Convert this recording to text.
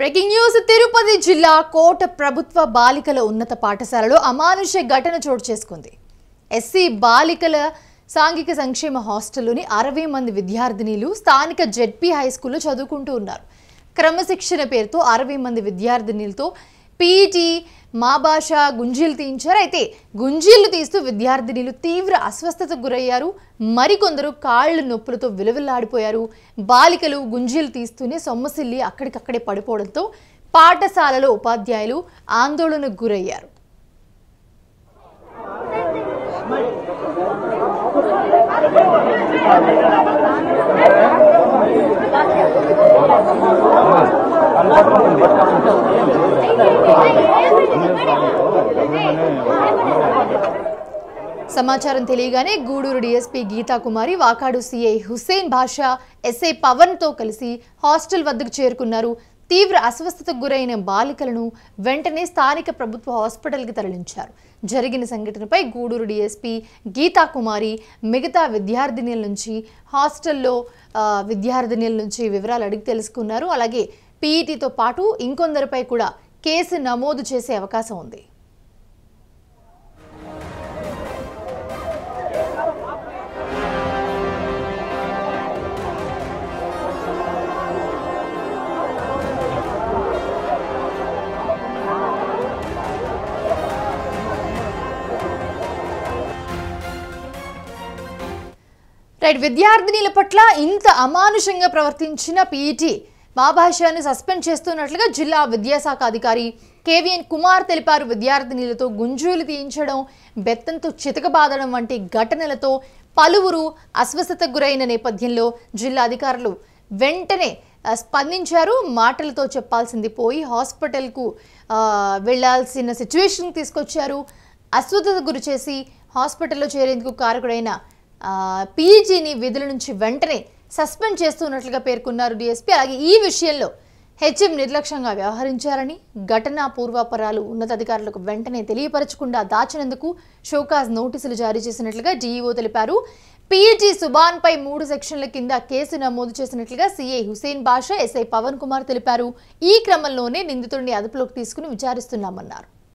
Breaking news Tirupati జిల్లా కోట ప్రభుత్వ బాలికల ఉన్నత పాఠశాలలో అమానుష ఘటన చోటు చేసుకుంది. ఎస్సీ బాలికల సాంఘిక సంక్షేమ హాస్టల్లోని 60 మంది విద్యార్థినిలు స్థానిక జెడ్పీ హై స్కూల్లో చదువుకుంటూ ఉన్నారు. క్రమశిక్షణ పేరుతో 60 మంది విద్యార్థినిలతో పీఈటీ మా భాష గుంజీలు తీయించారు. అయితే గుంజీలు తీస్తూ విద్యార్థినిలు తీవ్ర అస్వస్థతకు గురయ్యారు. మరికొందరు కాళ్ళు నొప్పులతో విలవిల్లాడిపోయారు. బాలికలు గుంజీలు తీస్తూనే సొమ్మసిల్లి అక్కడికక్కడే పడిపోవడంతో పాఠశాలలో ఉపాధ్యాయులు ఆందోళనకు గురయ్యారు. సమాచారం తెలియగానే గూడూరు డీఎస్పీ గీతా కుమారి, వాకాడు సీఐ హుస్సేన్ బాషా, ఎస్ఐ పవన్ తో కలిసి హాస్టల్ వద్దకు చేరుకున్నారు. తీవ్ర అస్వస్థతకు గురైన బాలికలను వెంటనే స్థానిక ప్రభుత్వ హాస్పిటల్కి తరలించారు. జరిగిన సంఘటనపై గూడూరు డీఎస్పీ గీతా కుమారి మిగతా విద్యార్థినుల నుంచి హాస్టల్లో విద్యార్థినుల నుంచి వివరాలు అడిగి తెలుసుకున్నారు. అలాగే పీఈటీతో పాటు ఇంకొందరిపై కూడా కేసు నమోదు చేసే అవకాశం ఉంది. విద్యార్థినిల పట్ల ఇంత అమానుషంగా ప్రవర్తించిన పీఈటీ మా భాషను సస్పెండ్ చేస్తున్నట్లుగా జిల్లా విద్యాశాఖ అధికారి కేవీఎన్ కుమార్ తెలిపారు. విద్యార్థినిలతో గుంజూలు తీయించడం, బెత్తంతో చితకబాదడం వంటి ఘటనలతో పలువురు అస్వస్థతకు గురైన నేపథ్యంలో జిల్లా అధికారులు వెంటనే స్పందించారు. మాటలతో చెప్పాల్సింది పోయి హాస్పిటల్కు వెళ్లాల్సిన సిచ్యువేషన్ తీసుకొచ్చారు. అస్వస్థతకు గురి చేసి హాస్పిటల్లో చేరేందుకు కారకుడైన పీఈటీని విధుల నుంచి వెంటనే సస్పెండ్ చేస్తున్నట్లుగా పేర్కొన్నారు డీఎస్పీ. అలాగే ఈ విషయంలో హెచ్ఎం నిర్లక్ష్యంగా వ్యవహరించారని, ఘటనా పూర్వాపరాలు ఉన్నతాధికారులకు వెంటనే తెలియపరచకుండా దాచినందుకు షోకాజ్ నోటీసులు జారీ చేసినట్లుగా డీఈఓ తెలిపారు. పీఈటీ సుబాన్పై 3 సెక్షన్ల కింద కేసు నమోదు చేసినట్లుగా సీఐ హుస్సేన్ బాషా, ఎస్ఐ పవన్ కుమార్ తెలిపారు. ఈ క్రమంలోనే నిందితుడిని అదుపులోకి తీసుకుని విచారిస్తున్నామన్నారు.